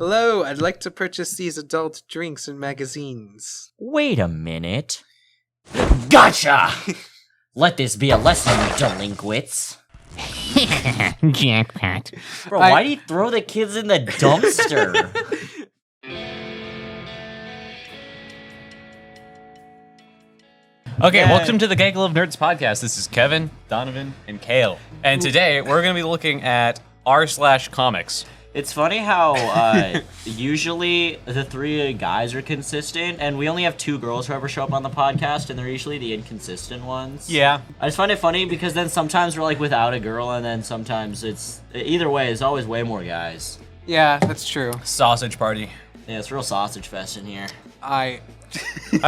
Hello, I'd like to purchase these adult drinks and magazines. Wait a minute. Gotcha! Let this be a lesson, delinquents. Jackpot. Bro, why do you throw the kids in the dumpster? Okay, Yay. welcome to the Gaggle of Nerds podcast. This is Kevin, Donovan, and Kale. And today we're going to be looking at r/comics. It's funny how usually the three guys are consistent, and we only have two girls who ever show up on the podcast, and they're usually the inconsistent ones. Yeah. I just find it funny because then sometimes we're like without a girl, and then sometimes it's either way. It's always way more guys. Yeah, that's true. Sausage Party. Yeah, it's real sausage fest in here. I've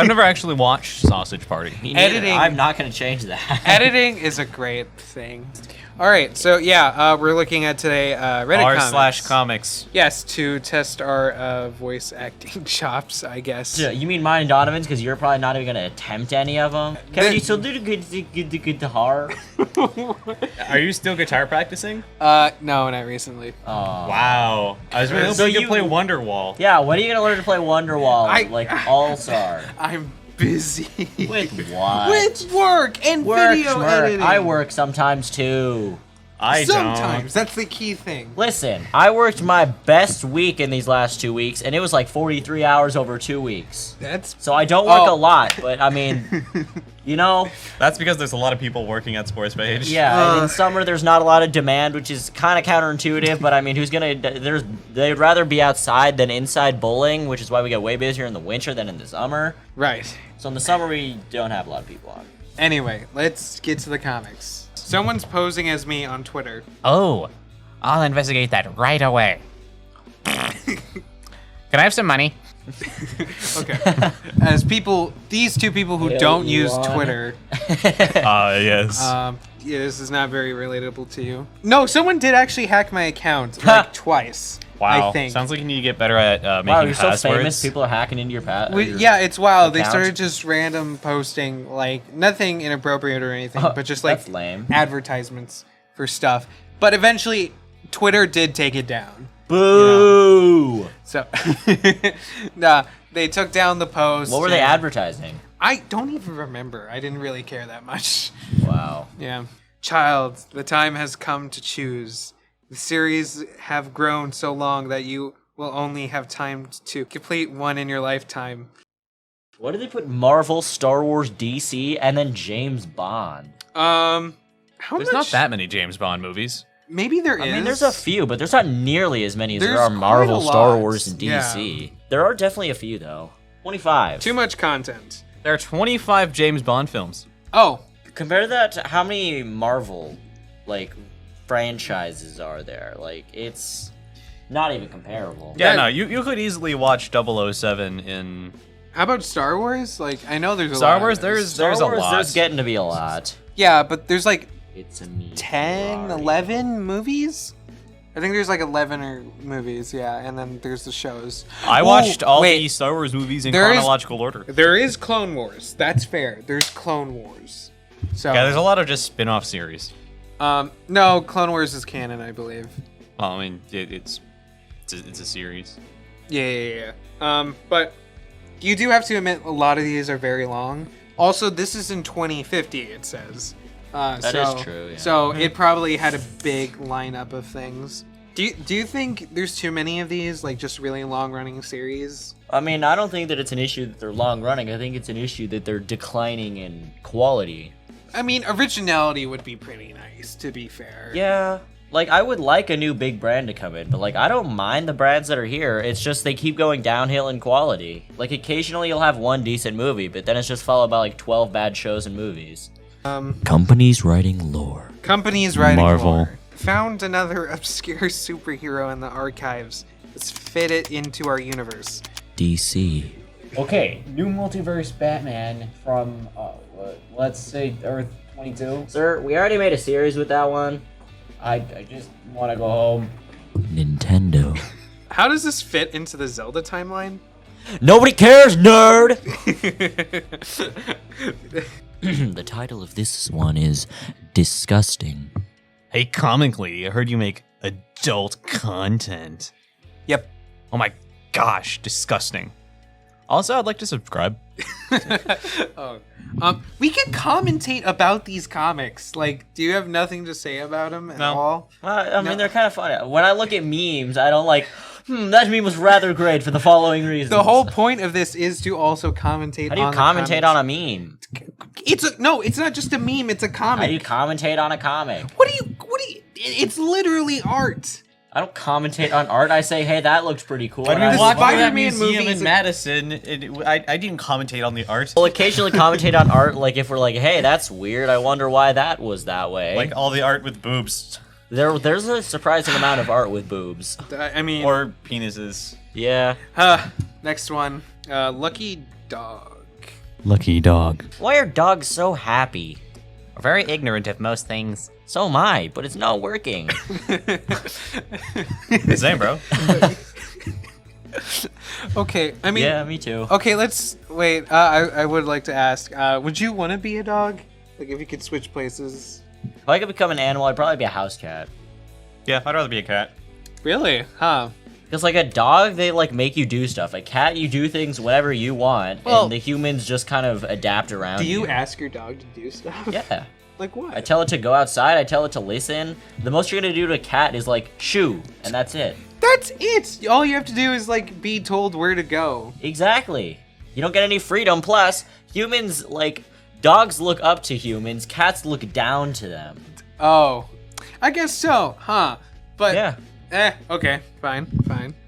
never actually watched Sausage Party. Me neither. Editing. I'm not gonna change that. Editing is a great thing. All right, so yeah, we're looking at today Reddit comments. r/comics. Yes, to test our voice acting chops, I guess. Yeah, you mean mine and Donovan's because you're probably not even gonna attempt any of them. Kevin, you still do the good guitar. Are you still guitar practicing? No, not recently. Oh. Wow. I was really hoping So you could you- play Wonderwall. Yeah, when are you gonna learn to play Wonderwall like All-Star? I'm busy. With what? With work and video editing. I work sometimes too. I Sometimes. That's the key thing. Listen, I worked my best week in these last 2 weeks, and it was like 43 hours over 2 weeks. That's So I don't work Oh. a lot, but I mean, you know, That's because there's a lot of people working at Sports Page. yeah. And in summer, there's not a lot of demand, which is kind of counterintuitive. But I mean, who's gonna? They'd rather be outside than inside bowling, which is why we get way busier in the winter than in the summer. right. So in the summer, we don't have a lot of people on. Anyway, let's get to the comics. Someone's posing as me on Twitter. Oh, I'll investigate that right away. Can I have some money? Okay. As these two people who Hell, don't use Elon. Twitter, Yes. yeah, this is not very relatable to you. No, someone did actually hack my account like twice. Wow. I think. Sounds like you need to get better at making Wow, you're so passwords. famous. People are hacking into your Yeah, it's wild. They account. started just random posting, like nothing inappropriate or anything, but just like that's lame. advertisements for stuff. But eventually, Twitter did take it down. Boo! So, nah, they took down the post. What were they and- advertising? I don't even remember. I didn't really care that much. Wow. Yeah. Child, the time has come to choose. The series have grown so long that you will only have time to complete one in your lifetime. What did they put? Marvel, Star Wars, DC, and then James Bond. How There's much? not that many James Bond movies. Maybe there is. I mean, there's a few, but there's not nearly as many as there There's are quite Marvel, a Star lot. Wars, and Yeah. DC. There are definitely a few, though. 25. Too much content. There are 25 James Bond films. Oh, Compare that to how many Marvel, franchises are there. It's not even comparable. Yeah, Yeah. no, you could easily watch 007 in how about Star Wars? I know there's a Star lot. Wars. of those. There's Star a Wars, lot. there's getting to be a lot. Yeah, but there's It's a me. 10, Ferrari. 11 movies? I think there's 11 or movies, yeah, and then there's the shows. I Ooh, watched all wait, the Star Wars movies in There is- chronological order. There is Clone Wars. That's fair. There's Clone Wars. So Yeah, there's a lot of just spin-off series. no, Clone Wars is canon, I believe. Well, I mean, it's a series. Yeah. But you do have to admit a lot of these are very long. Also, this is in 2050, it says. That is true, yeah. So it probably had a big lineup of things. Do you think there's too many of these, just really long-running series? I mean, I don't think that it's an issue that they're long running. I think it's an issue that they're declining in quality. I mean, originality would be pretty nice, to be fair. Yeah. I would like a new big brand to come in, but I don't mind the brands that are here. It's just they keep going downhill in quality. Occasionally you'll have one decent movie, but then it's just followed by 12 bad shows and movies. Companies writing lore. Companies writing Marvel. lore. Found another obscure superhero in the archives. Let's fit it into our universe. DC. Okay, new multiverse Batman from, let's say Earth 22. Sir, we already made a series with that one. I just want to go home. Nintendo. How does this fit into the Zelda timeline? Nobody cares, nerd! The title of this one is Disgusting. Hey, comically, I heard you make adult content. Yep. Oh my gosh, disgusting. Also, I'd like to subscribe. Oh. We can commentate about these comics. Like, do you have nothing to say about them at No. all? I mean, they're kind of funny. When I look at memes, I don't like, that meme was rather great for the following reasons. The whole point of this is to also commentate. How do you on the commentate comics. on a meme? It's not just a meme. It's a comic. How do you commentate on a comic? What do you? It's literally art. I don't commentate on art. I say, hey, that looks pretty cool. When and we I walked move on. through that Spider-Man museum movies- in Madison, I didn't commentate on the art. We'll occasionally commentate on art, like if we're like, hey, that's weird. I wonder why that was that way. Like all the art with boobs There's a surprising amount of art with boobs. I mean, or penises. Yeah. next one. Lucky Dog. Lucky dog. Why are dogs so happy? We're very ignorant of most things. So am I, but it's not working. Same, bro. Okay, I mean, Yeah, me too. okay, let's wait. I would like to ask, would you want to be a dog? Like, if you could switch places? If I could become an animal, I'd probably be a house cat. Yeah, I'd rather be a cat. Really? Huh? Because like a dog, they like make you do stuff. A cat, you do things whenever you want, Well- and the humans just kind of adapt around Do you ask your dog to do stuff? Yeah. Like what? I tell it to go outside. I tell it to listen. The most you're gonna do to a cat is like shoo, and that's it. That's it. All you have to do is like be told where to go. Exactly. You don't get any freedom. Plus, humans like dogs look up to humans. Cats look down to them. Oh, I guess so, huh? But Yeah. Okay, fine.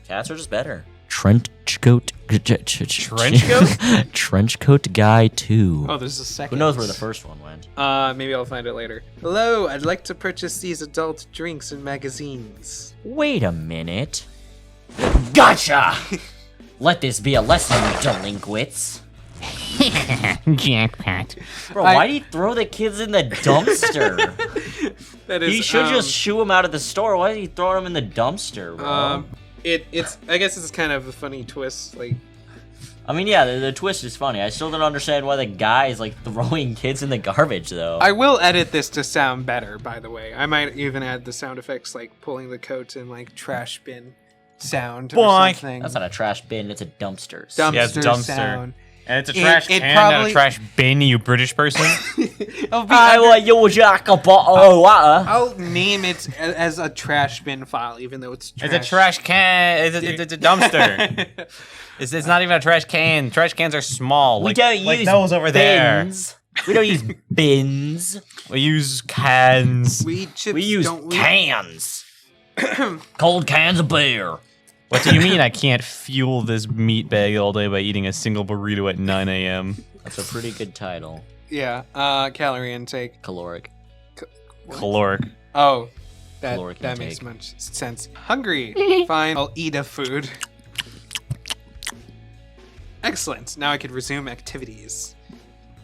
Cats are just better. Trench coat. Trench coat? Trench coat guy 2. Oh, there's a second. Who knows where the first one went? Maybe I'll find it later. Hello, I'd like to purchase these adult drinks and magazines. Wait a minute. Gotcha! Let this be a lesson, delinquents. Jackpot. Bro, why do you throw the kids in the dumpster? That is. He should just shoo them out of the store. Why are you throwing them in the dumpster, bro? It's. I guess it's kind of a funny twist. Like, I mean, yeah, the twist is funny. I still don't understand why the guy is like throwing kids in the garbage, though. I will edit this to sound better. By the way, I might even add the sound effects like pulling the coat and like trash bin sound or Boink. something. That's not a trash bin, it's a dumpster. Dumpster Yeah, it's a dumpster. sound. And it's a trash it can, not probably- a trash bin, you British person. It'll be I under- want your jack a bottle of water. I'll name it as a trash bin file, even though it's trash. It's a trash can. It's a dumpster. It's not even a trash can. Trash cans are small. We like, don't like use those over bins. We don't use bins. there. We use cans. We eat chips. We use don't we? cans. Cold cans of beer. What do you mean I can't fuel this meat bag all day by eating a single burrito at 9 a.m.? That's a pretty good title. Yeah. Calorie intake. Caloric. Caloric. Oh, Caloric that makes intake. much sense. Hungry. Fine. I'll eat a food. Excellent. Now I could resume activities.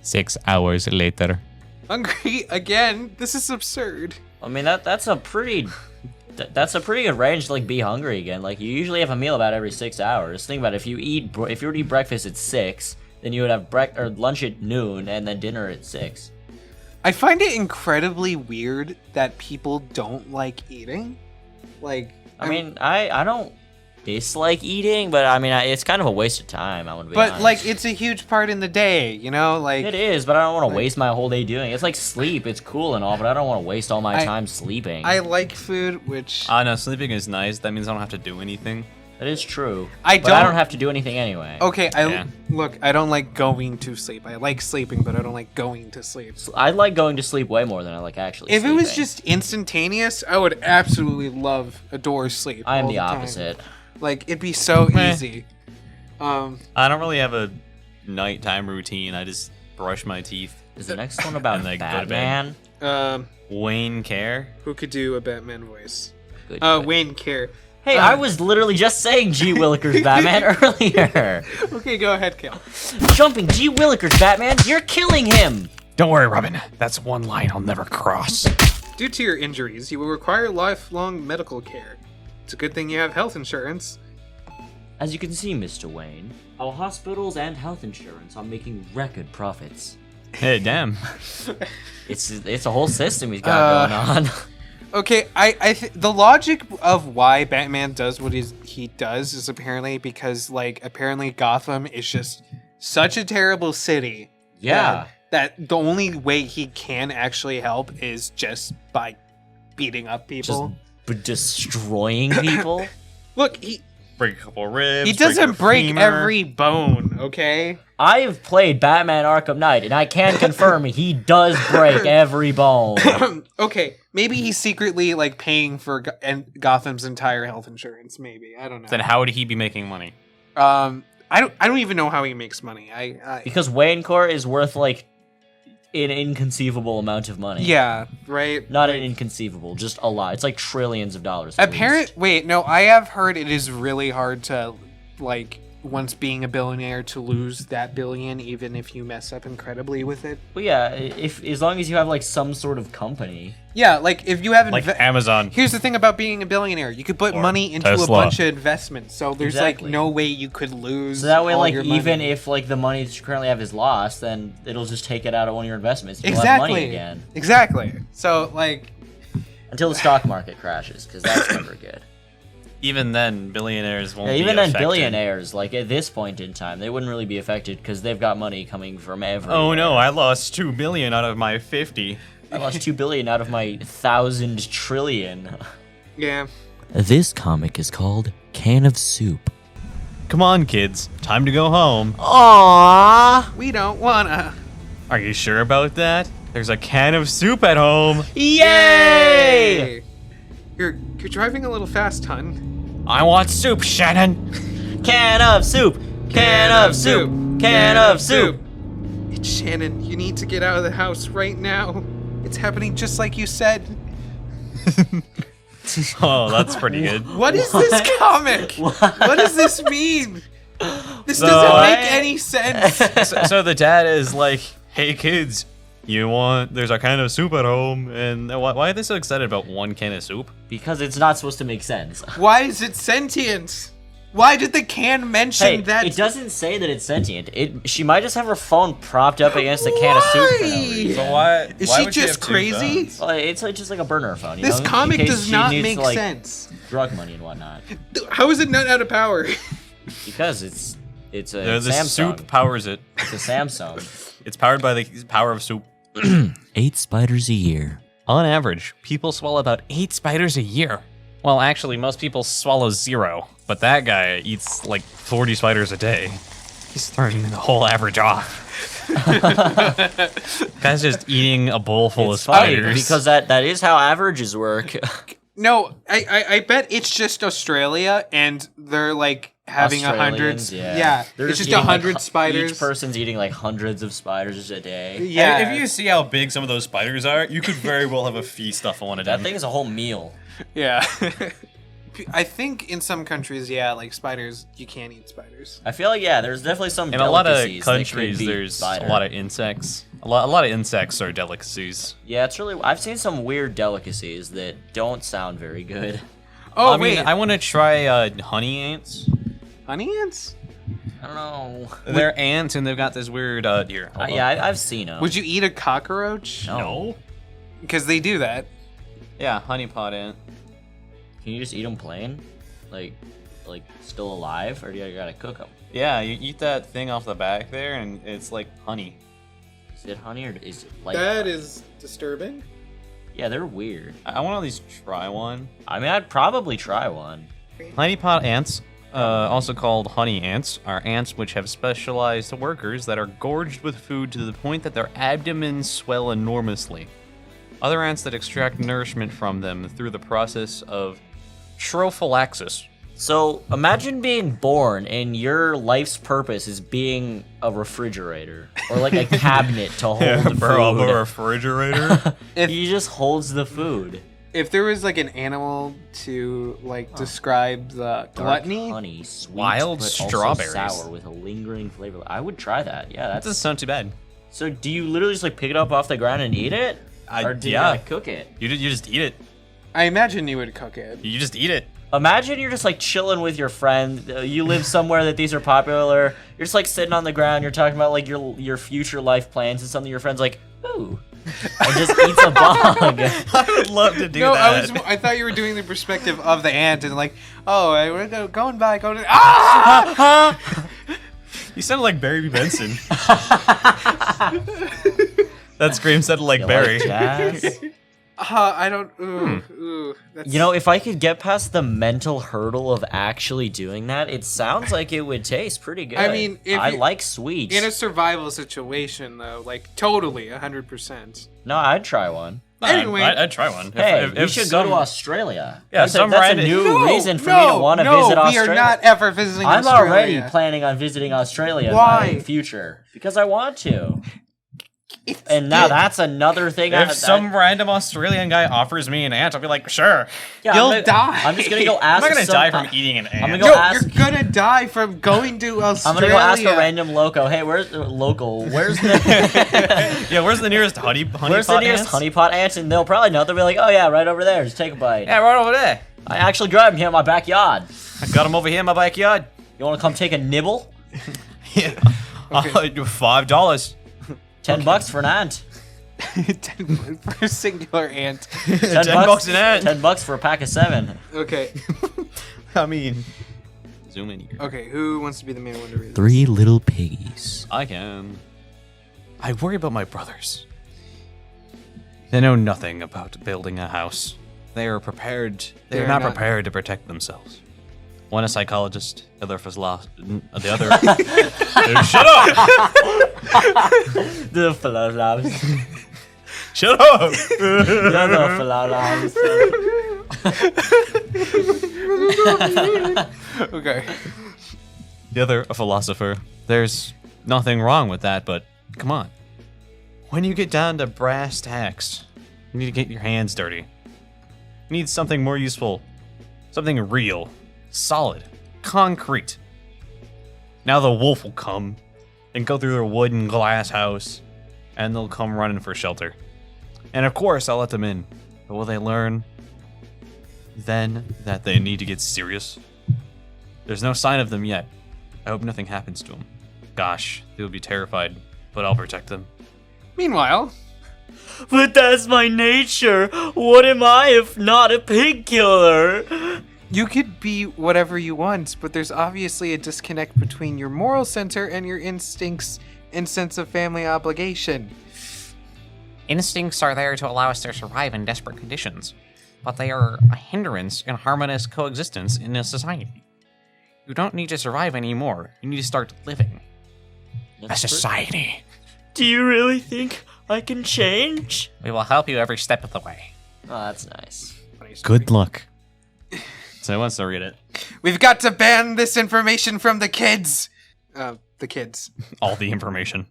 6 hours later. Hungry again. This is absurd. I mean that's a pretty good range to like be hungry again. Like you usually have a meal about every 6 hours. Think about it. If you were to eat breakfast at 6, then you would have lunch at noon and then dinner at 6. I find it incredibly weird that people don't like eating. Like, I mean, I don't dislike eating, but I mean it's kind of a waste of time. I would be but honest. like it's a huge part in the day, you know. Like It is, but I don't want to waste my whole day doing it. It's like sleep. It's cool and all, but I don't want to waste all my time sleeping. I like food, which No, sleeping is nice. That means I don't have to do anything. That is true. I But I don't- don't have to do anything anyway. okay. Yeah. Look. I don't like going to sleep. I like sleeping, but I don't like going to sleep. I like going to sleep way more than I like actually If it was sleeping. just instantaneous, I would absolutely adore sleep. I'm all the time. opposite. Like it'd be so Meh. easy. I don't really have a nighttime routine. I just brush my teeth. Is the next one about And then go to bed. Batman? Wayne Care. Who could do a Batman voice? Good choice. Wayne Care. Hey, I was literally just saying G. Willikers Batman earlier. Okay, go ahead, Kale. Jumping G. Willikers Batman, you're killing him. Don't worry, Robin. That's one line I'll never cross. Due to your injuries, you will require lifelong medical care. It's a good thing you have health insurance. As you can see, Mr. Wayne, our hospitals and health insurance are making record profits. Hey, damn. It's a whole system he's got going on. Okay, the logic of why Batman does what he does is apparently because, like, apparently Gotham is just such a terrible city. Yeah. That the only way he can actually help is just by beating up people. Destroying people. Look, he Break a couple ribs. he doesn't break femur. every bone, okay? I've played Batman Arkham Knight, and I can confirm he does break every bone. Okay, maybe he's secretly, like, paying for Gotham's entire health insurance, maybe. I don't know. Then how would he be making money? I don't even know how he makes money. Because Wayne Court is worth, like, an inconceivable amount of money. Yeah, right? Not an inconceivable, just a lot. It's like trillions of dollars. at least. Wait, no, I have heard it is really hard to, like, once being a billionaire to lose that billion, even if you mess up incredibly with it. But yeah, if as long as you have like some sort of company. Yeah, like if you have Like Amazon. Here's the thing about being a billionaire: you could put Or money into Tesla. a bunch of investments, so there's Exactly. like no way you could lose. So that way, all like your even money. if like the money that you currently have is lost, then it'll just take it out of one of your investments. You'll have money again Exactly. So like, until the stock market crashes, because that's never good. Even then, billionaires won't Yeah, be even then, affected. billionaires, like at this point in time, they wouldn't really be affected because they've got money coming from everywhere. Oh no, I lost 2 billion out of my 50. I lost 2 billion out of my 1,000 trillion. yeah. This comic is called Can of Soup. Come on, kids. Time to go home. Aww! We don't wanna. Are you sure about that? There's a can of soup at home. Yay! You're driving a little fast, hun. I want soup, Shannon. Can of soup! Can of soup! Can of soup! It's Shannon. You need to get out of the house right now. It's happening just like you said. Oh, that's pretty good. What is this comic? What does this mean? This So- doesn't make any sense. So the dad is like, "Hey kids, there's a can of soup at home." And why are they so excited about one can of soup? Because it's not supposed to make sense. Why is it sentient? Why did the can mention Hey, that? it doesn't say that it's sentient. She might just have her phone propped up against a can of soup for no Why? reason. But why? Is why she would she just have two crazy? phones? Well, it's like, just like a burner phone. You This know, in comic case does she not needs make to, like, sense. Drug money and whatnot. How is it not out of power? Because it's a The Samsung. soup powers it. It's a Samsung. It's powered by the power of soup. 8 spiders a year. On average, people swallow about 8 spiders a year. Well, actually, most people swallow 0, but that guy eats like 40 spiders a day. He's throwing the whole average off. Guy's just eating a bowl full It's of funny spiders. because that is how averages work. No, I bet it's just Australia, and they're like having Australians, 100. yeah. They're it's just eating, like, 100 spiders. Each person's eating like hundreds of spiders a day. Yeah. And if you see how big some of those spiders are, you could very well have a feast off of one of That them. thing is a whole meal. Yeah. I think in some countries, yeah, like spiders, you can't eat spiders. I feel like there's definitely some In a lot of delicacies that could countries, beat there's spider. a lot of insects. A lot of insects are delicacies. Yeah, it's really. I've seen some weird delicacies that don't sound very good. Oh, I wait. mean, I want to try honey ants. Honey ants? I don't know. They're ants, and they've got this weird here. hold on. Yeah, I've seen them. Would you eat a cockroach? No. Because they do that. Yeah, honeypot ant. Can you just eat them plain, like still alive, or do you gotta cook them? Yeah, you eat that thing off the back there, and it's like honey. Is it honey or is it like? That is disturbing. Yeah, they're weird. I want to at least try one. I mean, I'd probably try one. Honeypot ants, also called honey ants, are ants which have specialized workers that are gorged with food to the point that their abdomens swell enormously. Other ants that extract nourishment from them through the process of trophallaxis. So imagine being born and your life's purpose is being a refrigerator or like a cabinet to hold the Bro, I'm a food. refrigerator. He just holds the food. If there was like an animal to like describe the Dark gluttony, honey, sweet, Wild but strawberries. also sour with a lingering flavor. I would try that. Yeah, That that's. doesn't sound too bad. So do you literally just like pick it up off the ground and eat it, or do you yeah. gotta cook it? You just eat it. I imagine you would cook it. You just eat it. Imagine you're just like chilling with your friend. You live somewhere that these are popular. You're just like sitting on the ground. You're talking about like your future life plans and something. Your friend's like, "Ooh, and just eats a bug. I would love to do No, that. I thought you were doing the perspective of the ant and like, oh, we're going back. Ah! You sounded like Barry Benson. That scream sounded like You Barry. like jazz? I don't. Ooh, that's, You know, if I could get past the mental hurdle of actually doing that, it sounds like it would taste pretty good. I mean, if I you- like sweets. in a survival situation though, like totally 100%. No, I'd try one. Anyway. I'd try one. Hey, If we should go to Australia. Yeah, that's some that's a random- new reason for me to want to visit we Australia. are not ever visiting I'm Australia. already planning on visiting Australia Why? in my future because I want to. And now that's another thing. If some random Australian guy offers me an ant, I'll be like, sure. yeah, you'll I'm gonna, die. I'm just gonna go I'm ask. not gonna some- die from eating an ant. I'm gonna go No, ask. you're gonna die from going to Australia. I'm gonna go ask a random loco. Hey, where's the local? Where's the Yeah, where's the nearest honey where's the pot nearest ants? honeypot ants? And they'll probably know. They'll be like, oh yeah, right over there. Just take a bite. Yeah, right over there. I actually grabbed him here in my backyard. I got him over here in my backyard. You want to come take a nibble? Yeah. Okay. $5. $10 for an ant. 10 for a singular ant. $10 $10 an ant. $10 for a pack of 7. Okay. I mean, zoom in here. Okay, who wants to be the main one to read this? 3 little piggies. I can. I worry about my brothers. They know nothing about building a house. They are prepared. They are not prepared to protect themselves. One a psychologist, the other the other. Dude, shut up! The flowers. Shut up! The flowers. Okay. The other a philosopher. There's nothing wrong with that, but come on. When you get down to brass tacks, you need to get your hands dirty. You need something more useful. Something real. Solid. Concrete. Now the wolf will come and go through their wooden glass house, and they'll come running for shelter. And of course, I'll let them in. But will they learn then that they need to get serious? There's no sign of them yet. I hope nothing happens to them. Gosh, they would be terrified, but I'll protect them. Meanwhile, But that's my nature. What am I if not a pig killer? you could be whatever you want, but there's obviously a disconnect between your moral center and your instincts and sense of family obligation. Instincts are there to allow us to survive in desperate conditions, but they are a hindrance in harmonious coexistence in a society. You don't need to survive anymore. You need to start living. A society. Do you really think I can change? We will help you every step of the way. Oh, that's nice. Funny story. luck. So who wants to read it? We've got to ban this information from the kids. The kids. All the information.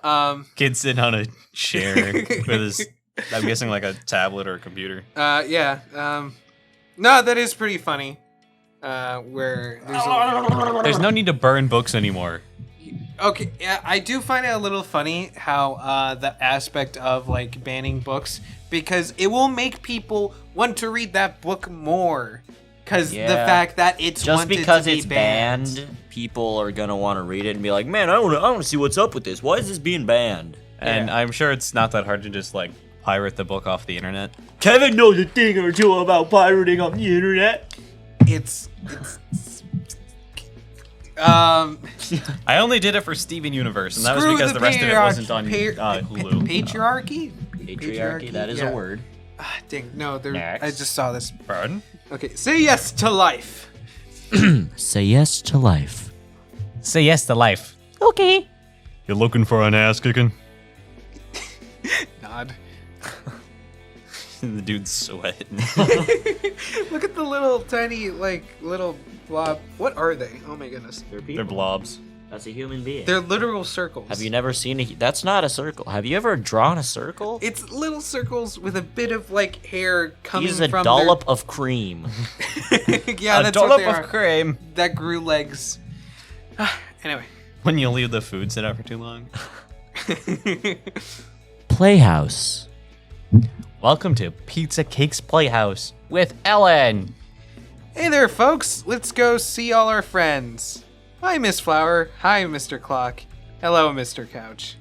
um. Kid sitting on a chair with his, I'm guessing like a tablet or a computer. Yeah. No, that is pretty funny. Where There's no need to burn books anymore. Okay, yeah, I do find it a little funny how the aspect of like banning books, because it will make people want to read that book more, because the Yeah. fact that it's Just wanted because to be it's banned, people are gonna want to read it and be like, "Man, I want to see what's up with this. Why is this being banned?" And Yeah. I'm sure it's not that hard to just like pirate the book off the internet. Kevin knows a thing or two about pirating on the internet. It's I only did it for Steven Universe, and that was screw because the rest of it wasn't on Hulu. Patriarchy. Patriarchy. That is yeah. a word. Ah, dang, no, there. Next. I just saw this. Pardon? Okay, say yes to life. Say yes to life. Say yes to life. Okay. You're looking for an ass kicking? Nod. The dude's sweating. Look at the little tiny little blob. What are they? Oh my goodness. They're people. They're blobs. That's a human being. They're literal circles. Have you never seen a? That's not a circle. Have you ever drawn a circle? It's little circles with a bit of like hair coming He's a from dollop of cream. Their... yeah, A that's dollop what they of are. cream. That grew legs. Anyway. When you leave the food sit out for too long. Playhouse. Welcome to Pizza Cakes Playhouse with Ellen. Hey there, folks. Let's go see all our friends. Hi, Miss Flower. Hi, Mr. Clock. Hello, Mr. Couch.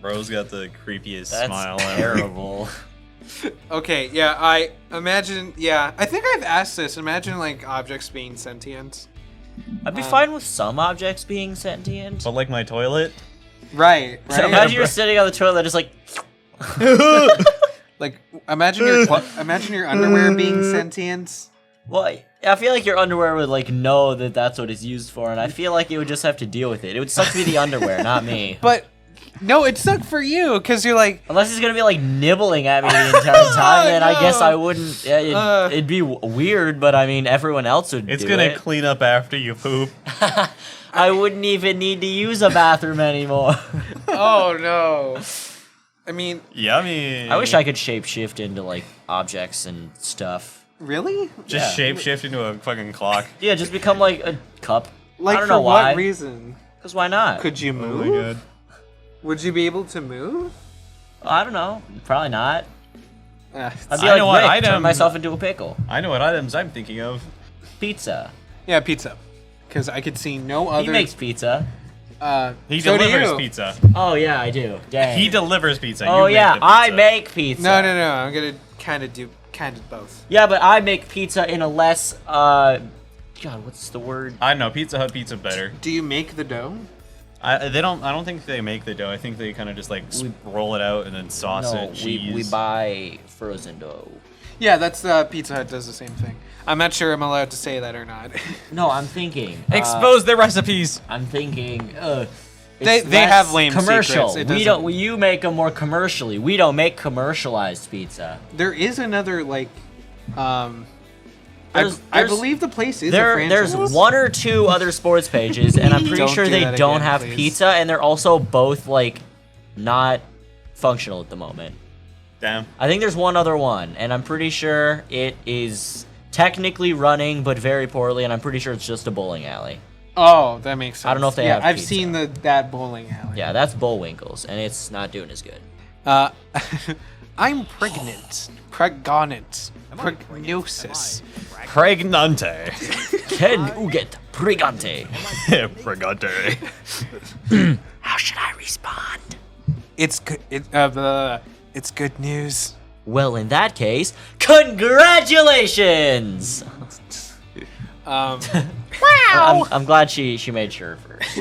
Bro's got the creepiest That's smile ever. terrible. Okay, yeah, I imagine. Yeah, I think I've asked this. Imagine like objects being sentient. I'd be fine with some objects being sentient. But like my toilet. Right. So Right. imagine you're sitting on the toilet, just like, Like imagine your underwear being sentient. well, I feel like your underwear would like know that that's what it's used for, and I feel like it would just have to deal with it. It would suck to be the underwear, not me. But no, it sucked for you because you're like, Unless he's gonna be like nibbling at me the entire time, then I guess no. I wouldn't. It'd be weird, but I mean, everyone else would. It's do gonna it. clean up after you poop. I wouldn't even need to use a bathroom anymore. oh no. I mean, Yummy. I wish I could shapeshift into like objects and stuff. really? just Yeah. shapeshift into a fucking clock. Yeah, just become like a cup. Like I don't for know what why. reason? Because why not? Could you Oh move? my god. Would you be able to move? I don't know. Probably not. Uh, I'd be I know like what Rick, turn item- myself into a pickle. I know what items I'm thinking of. Pizza. yeah, pizza. Because I could see no other. He makes pizza. He so do delivers you. pizza. Oh yeah, I do. Dang. He delivers pizza. Oh you make yeah, the I pizza. make pizza. No, no, no. I'm gonna kind of both. Yeah, but I make pizza in a less God, what's the word? I know Pizza Hut pizza better. Do you make the dough? I don't think they make the dough. I think they kind of just like roll it out and then sauce No, it, cheese. we buy frozen dough. Yeah, that's Pizza Hut does the same thing. I'm not sure I'm allowed to say that or not. No, I'm thinking. Expose their recipes. I'm thinking. They it's have less lame commercial. secrets. It We doesn't- don't. You make them more commercially. We don't make commercialized pizza. There is another like, I There's- believe the place is a franchise. There's one or two other sports pages, and I'm pretty Don't sure do they that don't again, have please. pizza, and they're also both like not functional at the moment. Damn. I think there's one other one, and I'm pretty sure it is technically running, but very poorly, and I'm pretty sure it's just a bowling alley. Oh, that makes sense. I don't know if they yeah, have I've pizza. seen that bowling alley. Yeah, that's Bullwinkle's, and it's not doing as good. I'm pregnant. Prognosis. Pregnante. Can you get pregante? Pregante. How should I respond? It's good. It's good news. Well, in that case, congratulations! I'm glad she made sure first.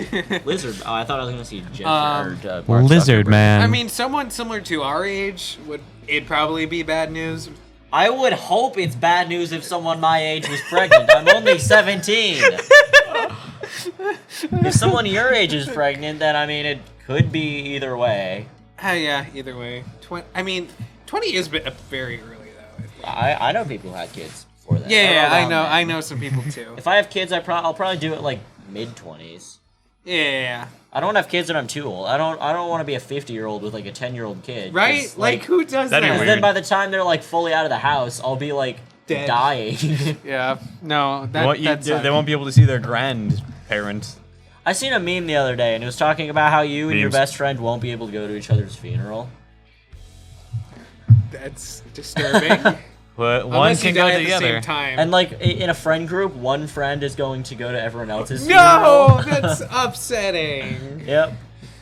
Lizard. Oh, I thought I was gonna see Jeff or Mark Lizard Zuckerberg. man. I mean, someone similar to our age it'd probably be bad news. I would hope it's bad news if someone my age was pregnant. I'm only 17. If someone your age is pregnant, then I mean it could be either way. Yeah, either way. 20 is very early though. I know people who had kids before that. Yeah, Or I around know. then. I know some people too. If I have kids, I'll probably do it like mid-20s. Yeah. I don't want to have kids when I'm too old. I don't want to be a 50-year-old with like a 10-year-old kid. 'cause, Right? Like who does That'd be that? Because then by the time they're like fully out of the house, I'll be like Dead. dying. Yeah. No, that they sucks. won't be able to see their grandparent. I seen a meme the other day, and it was talking about how you and your Memes. best friend won't be able to go to each other's funeral. That's disturbing. But one Unless you can go die at the together. same time. And like in a friend group, one friend is going to go to everyone else's no, funeral. that's upsetting. Yep.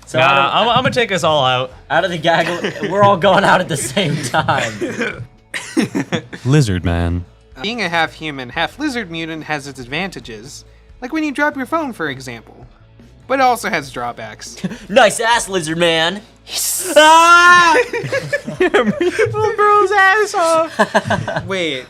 So Nah, out, I'm gonna take us all out. out of the gaggle, we're all going out at the same time. Lizard man. Being a half human, half lizard mutant has its advantages, like when you drop your phone, for example. But it also has drawbacks. Nice ass, lizard man. Ah! Bro's ass off. Wait,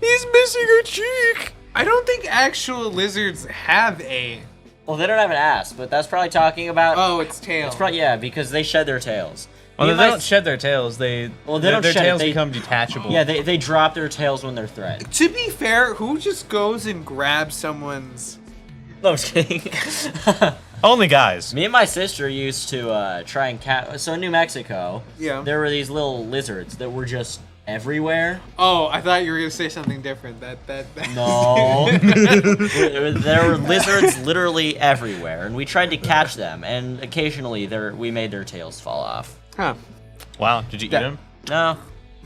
he's missing a cheek. I don't think actual lizards have a. Well, they don't have an ass, but that's probably talking about. Oh, it's tail. It's probably yeah, because they shed their tails. Well, Me they and my don't shed their tails. They Well, they don't their shed it, tails they- become detachable. Yeah, they drop their tails when they're threatened. To be fair, who just goes and grabs someone's? No, I'm just kidding. Only guys. Me and my sister used to try and catch. So in New Mexico, Yeah. there were these little lizards that were just everywhere. Oh, I thought you were gonna say something different. That. No, there were lizards literally everywhere, and we tried to catch them, and occasionally we made their tails fall off. Huh. Wow. Did you eat That- them? No,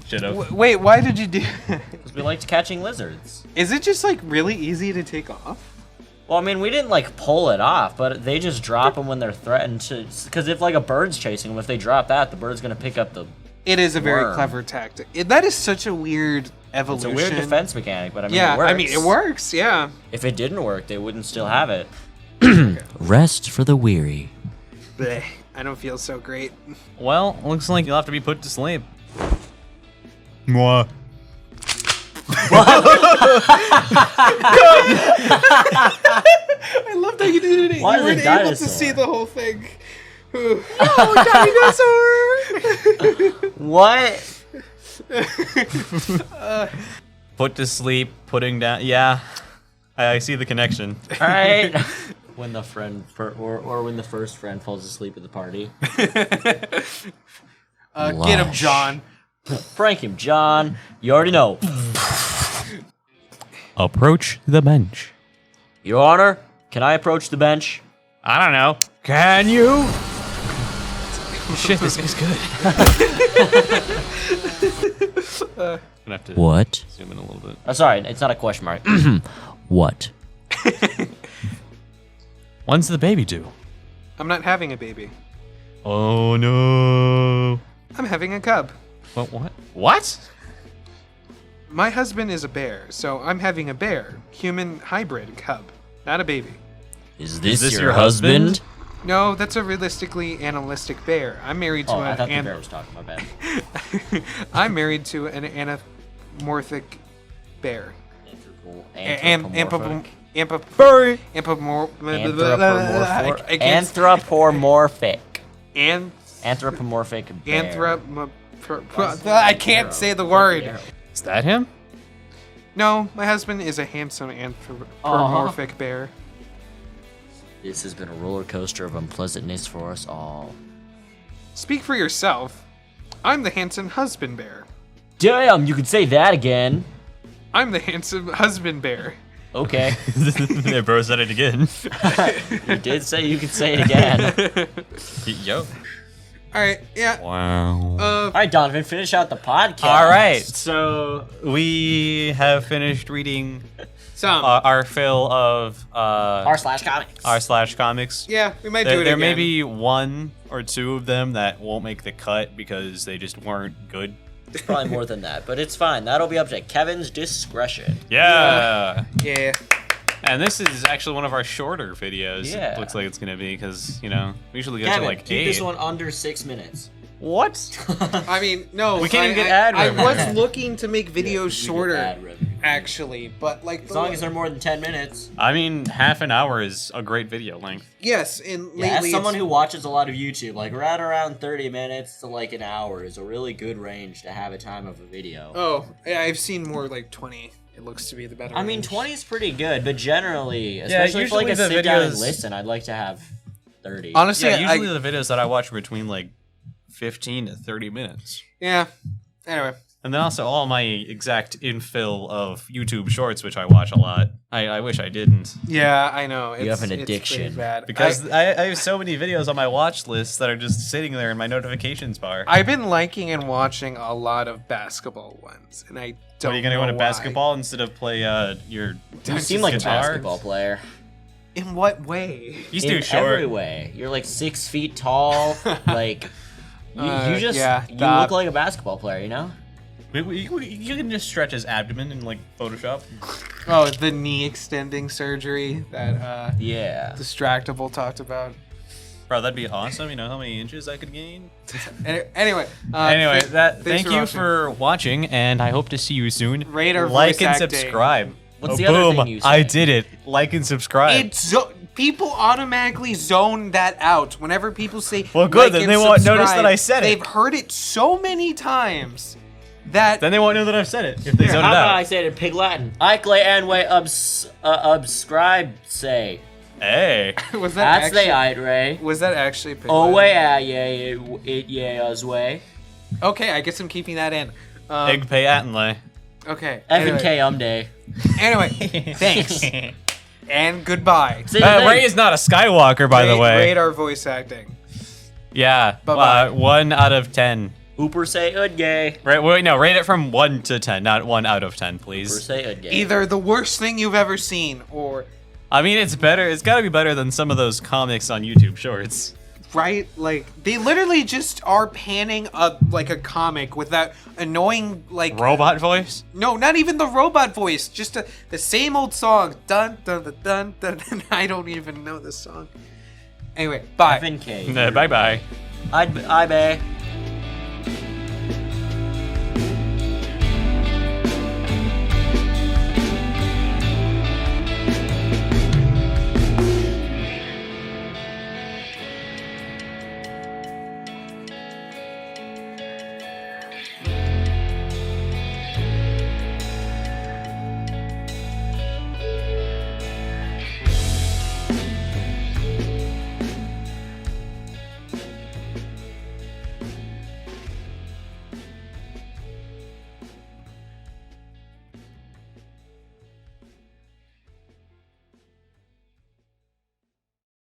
Should have. Wait, why did you do? because we liked catching lizards. Is it just like really easy to take off? Well, I mean, we didn't like pull it off, but they just drop them when they're threatened to. Because if like a bird's chasing them, if they drop that, the bird's gonna pick up the. It is a very Worm. clever tactic. That is such a weird It's evolution. a weird defense mechanic, but I mean, Yeah, it works. I mean, it works. Yeah. If it didn't work, they wouldn't still have it. Rest for the weary. Bleh, I don't feel so great. Well, looks like you'll have to be put to sleep. Mwah. I loved how you did it. Why You is weren't it able to dinosaur? see the whole thing. Oh, dinosaur! What? Put to sleep, putting down. Yeah, I see the connection. All right. When the friend, or when the first friend falls asleep at the party. Get him, John. Prank him, John. You already know. Approach the bench. Your Honor, can I approach the bench? I don't know. Can you? Shit, this is good. Gonna have to What? zoom in a little bit. Oh, sorry, it's not a question mark. What? When's the baby due? I'm not having a baby. Oh no. I'm having a cub. What? What? My husband is a bear, so I'm having a bear, human hybrid cub, not a baby. Is this, this your your husband? husband? No, that's a realistically animalistic bear. I'm married to Oh, I thought the an bear was talking. My bad. I'm married to an anamorphic bear. Anthropomorphic. Anthropomorphic. Anthropomorphic. And Anthropomorphic bear. I can't say the word. Is that him? No, my husband is a handsome anthropomorphic bear. This has been a roller coaster of unpleasantness for us all. Speak for yourself. I'm the handsome husband bear. Damn, you could say that again. I'm the handsome husband bear. Okay. Yeah, bro said it again. You did say you could say it again. Yo. All right, yeah. Wow. All right, Donovan, finish out the podcast. All right, so we have finished reading Some. our fill of R/comics. r/comics. Yeah, we might do There, it there again. may be one or two of them that won't make the cut because they just weren't good. It's probably more than that, but it's fine. That'll be up to Kevin's discretion. Yeah. Yeah. And this is actually one of our shorter videos. Yeah. It looks like it's gonna be because we usually go Kevin, to like keep 8. this one under 6 minutes. What? I mean, no. We can't even get ad I revenue. was looking to make videos You shorter, get ad revenue. actually, but like As long as they're more than 10 minutes. I mean, half an hour is a great video length. yes, and lately Yeah, as someone it's- who watches a lot of YouTube, like right around 30 minutes to like an hour is a really good range to have a time of a video. Oh, yeah, I've seen more like 20. It looks to be the better. I mean, range. 20 is pretty good, but generally, especially for like usually a the sit down and videos- listen, I'd like to have 30. Honestly, Yeah, usually the videos that I watch are between like 15 to 30 minutes. yeah. Anyway, And then also all my exact infill of YouTube shorts, which I watch a lot. I wish I didn't. yeah, I know. It's, have an it's pretty addiction. bad. Because I have so many videos on my watch list that are just sitting there in my notifications bar. I've been liking and watching a lot of basketball ones, and I don't. Are you gonna know go to why. basketball instead of play your You seem like a guitar? basketball player. In what way? He's In too short. every way. You're like 6 feet tall. Like, you just yeah, you that. look like a basketball player, you know? You can just stretch his abdomen in like Photoshop. Oh, the knee extending surgery that Yeah. Distractable talked about. Bro, that'd be awesome. You know how many inches I could gain? Anyway, Anyway, thanks thank you watching. for watching, and I I see you soon. Rate our like voice and acting. subscribe. What's the other boom! thing you I said? did it. Like and subscribe. It's people automatically zone that out whenever people say. Well, good, like then and they won't notice subscribe. that I said it. They've heard it so many times that Then they won't know that I've said it if they zone How it about out. I say it in Pig Latin? Icle anwe subscribe say. was Hey. that That's the actually itre. was that actually Pig Oh Latin? way it ye us way. Okay, I guess I'm keeping that in. Egg pay Attenley. Okay. Evan Anyway, K. Umday. anyway, thanks and goodbye. See the thing. Ray is not a Skywalker, by the Rate- way. rate our voice acting. Yeah. Bye-bye. 1 out of 10. Hooper say udgay. Right? Wait, no. Rate it from 1 to 10, not 1 out of 10, Hooper please. say udgay. Either the worst thing you've ever seen or I mean, it's better. It's got to be better than some of those comics on YouTube Shorts. Right? Like, they literally just are panning a comic with that annoying, like... Robot voice? No, not even the robot voice. Just the same old song. Dun, dun, dun, dun, dun, dun. I don't even know this song. Anyway, bye. FNK. Bye-bye. I bay.